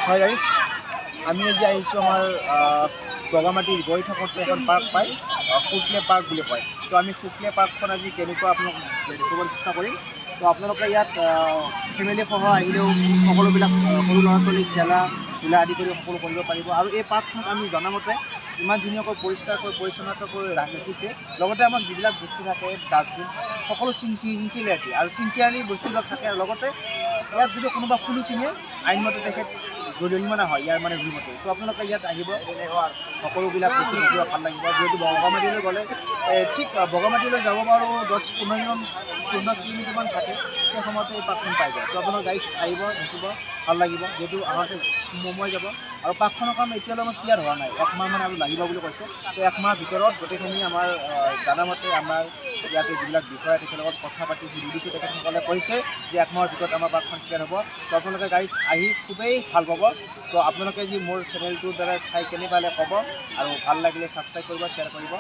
হয় গাইজ, আমি আজি আহিছোঁ আমাৰ বগামাটিৰ গৈ থাকোঁতে এখন পাৰ্ক পায়, শুক্লে পাৰ্ক বুলি কয়। তো আমি শুক্লে পাৰ্কখন আজি কেনেকুৱা আপোনাক দেখুৱাবলৈ চেষ্টা কৰিম। তো আপোনালোকে ইয়াত ফেমিলিসহ আহিলেও সকলোবিলাক সৰু ল'ৰা ছোৱালীক খেলা ধূলা আদি কৰি সকলো কৰিব পাৰিব। আৰু এই পাৰ্কখনত আমি জনামতে ইমান ধুনীয়াকৈ পৰিষ্কাৰকৈ পৰিচ্ছন্নতাকৈ ৰাখিছে। লগতে আমাক যিবিলাক বস্তু থাকে ডাষ্টবিন সকলো চিনচিয়াৰলি আৰু চিনচিয়াৰলি বস্তুবিলাক থাকে। আৰু লগতে ইয়াত যদি কোনোবা ফুলি চিঙে আইনমতে তেখেত জৰিমনা হয়, ইয়াৰ মানে ৰুলমতে। তো আপোনালোকে ইয়াত আহিব, সকলোবিলাক বস্তু দেখিব ভাল লাগিব। যিহেতু বগামাটিলৈ গ'লে ঠিক বগামাটিলৈ যাব বাৰু 10-15 কিলোমিটাৰমান থাকে, সেই সময়তে এই পাৰ্কখন পাই যায়। তো আপোনাৰ গাইজ আহিব, দেখিব ভাল লাগিব। যিহেতু আহোঁতে সময় যাব আৰু পাৰ্কখনৰ কাম এতিয়ালৈ আমাৰ ক্লিয়াৰ হোৱা নাই, 1 মাহমান আৰু লাগিব বুলি কৈছে। তো 1 মাহৰ ভিতৰত গোটেইখিনি আমাৰ জানামতে আমাৰ ইয়াতে যিবিলাক বিষয়া তেখেতৰ লগত কথা পাতি সুধি দিছোঁ, তেখেতসকলে কৈছে যে 1 মাহৰ ভিতৰত আমাৰ পাৰ্কখন ক্লিয়াৰ হ'ব। তো আপোনালোকে গাইজ আহি খুবেই ভাল পাব। তো আপোনালোকে যি মোৰ চেনেলটোৰ দ্বাৰা চাই কেনে পালে ক'ব, আৰু ভাল লাগিলে ছাবস্ক্ৰাইব কৰিব, শ্বেয়াৰ কৰিব।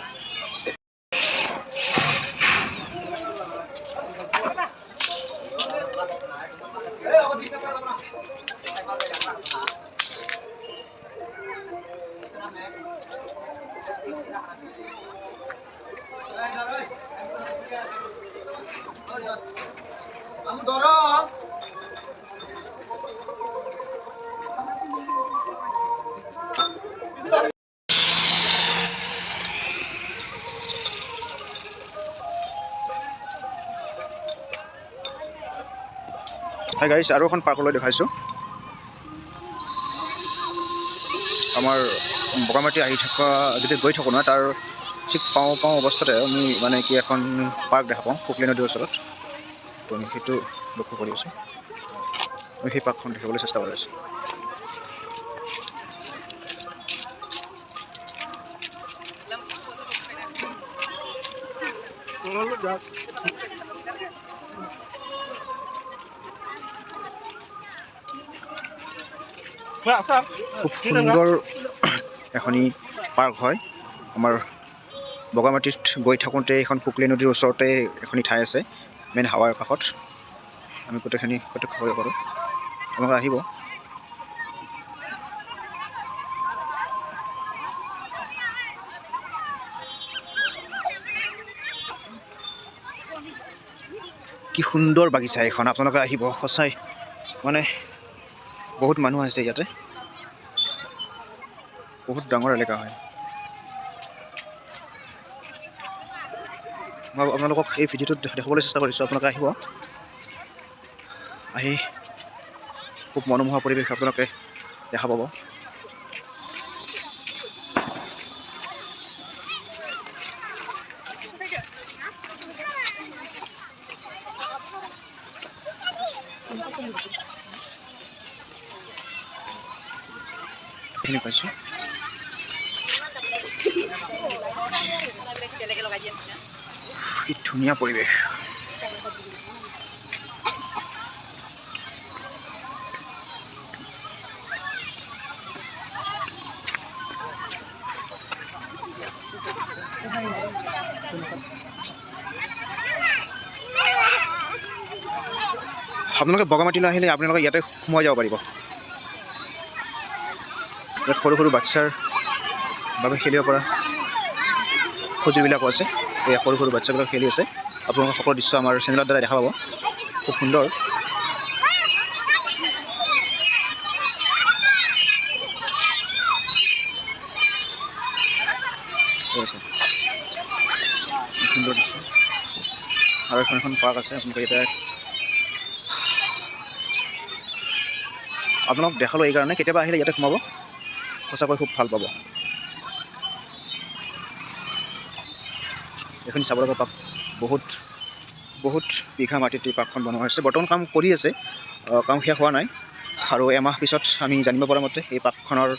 হাই গাইজ, আৰু এখন পাৰ্কলৈ দেখাইছোঁ। আমাৰ বগামাটি আহি থকা যেতিয়া গৈ থাকোঁ নহয়, তাৰ ঠিক পাওঁ অৱস্থাতে আমি মানে কি এখন পাৰ্ক দেখা পাওঁ শুক্লী নদীৰ ওচৰত। তো আমি সেইটো লক্ষ্য কৰি আছোঁ। আমি সেই পাৰ্কখন দেখিবলৈ চেষ্টা কৰি আছোঁ। খুব সুন্দৰ এখনি পাৰ্ক হয়। আমাৰ বগামাটিত গৈ থাকোঁতে এইখন শুক্লী নদীৰ ওচৰতে এখনি ঠাই আছে, মেইন হাৱাৰ কাষত। আমি গোটেইখিনি প্ৰত্যক্ষ কৰিব পাৰোঁ। আপোনালোকে আহিব। কি সুন্দৰ বাগিচা এইখন, আপোনালোকে আহিব। সঁচাই মানে বহুত মানুহ আছে ইয়াতে, বহুত ডাঙৰ এলেকা হয়। মই আপোনালোকক এই ভিডিঅ'টোত দেখাবলৈ চেষ্টা কৰিছোঁ। আপোনালোকে আহিব, আহি খুব মনোমোহা পৰিৱেশ আপোনালোকে দেখা পাব। এইখিনি পাইছোঁ। কি ধুনীয়া পৰিৱেশ। আপোনালোকে বগামাটিলৈ আহিলে আপোনালোকে ইয়াতে সোমাই যাব পাৰিব। ইয়াত সৰু সৰু বাচ্ছাৰ বাবে খেলিব পৰা সঁজুলিবিলাকো আছে। এই সৰু সৰু বাচ্ছাবিলাক খেলি আছে। আপোনালোকে সকলো দৃশ্য আমাৰ চেনেলৰ দ্বাৰা দেখা পাব। খুব সুন্দৰ। সুন্দৰ দৃশ্য। আৰু এখন পাৰ্ক আছে। আপোনালোকে ইয়াতে আপোনাক দেখালোঁ এইকাৰণে, কেতিয়াবা আহিলে ইয়াতে সোমাব, সঁচাকৈ খুব ভাল পাব। এইখিনি চাব লগা পাৰ্ক, বহুত বিঘা মাটিত এই পাৰ্কখন বনোৱা হৈছে। বৰ্তমান কাম কৰি আছে, কাম শেষ হোৱা নাই। আৰু এমাহ পিছত আমি জানিব পৰা মতে এই পাৰ্কখনৰ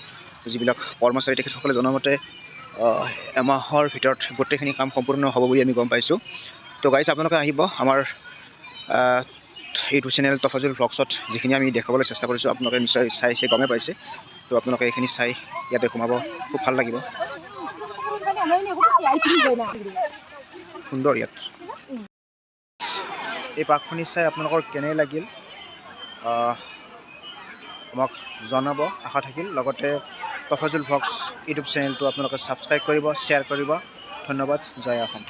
যিবিলাক কৰ্মচাৰী তেখেতসকলে জনোৱা মতে এমাহৰ ভিতৰত গোটেইখিনি কাম সম্পূৰ্ণ হ'ব বুলি আমি গম পাইছোঁ। তো গাইজ আপোনালোকে আহিব আমাৰ ইউটিউব চেনেল তফাজুল ব্লগছত যিখিনি আমি দেখাবলৈ চেষ্টা কৰিছোঁ, আপোনালোকে নিশ্চয় চাই গমেই পাইছে। তো আপোনালোকে এইখিনি চাই ইয়াতে সোমাব, খুব ভাল লাগিব। সুন্দৰ ইয়াত। এই পাৰ্কখনি চাই আপোনালোকৰ কেনে লাগিল আমাক জনাব আশা থাকিল। লগতে তফাজুল ভ্লগছ ইউটিউব চেনেলটো আপোনালোকে ছাবস্ক্ৰাইব কৰিব, শ্বেয়াৰ কৰিব। ধন্যবাদ। জয় অসম।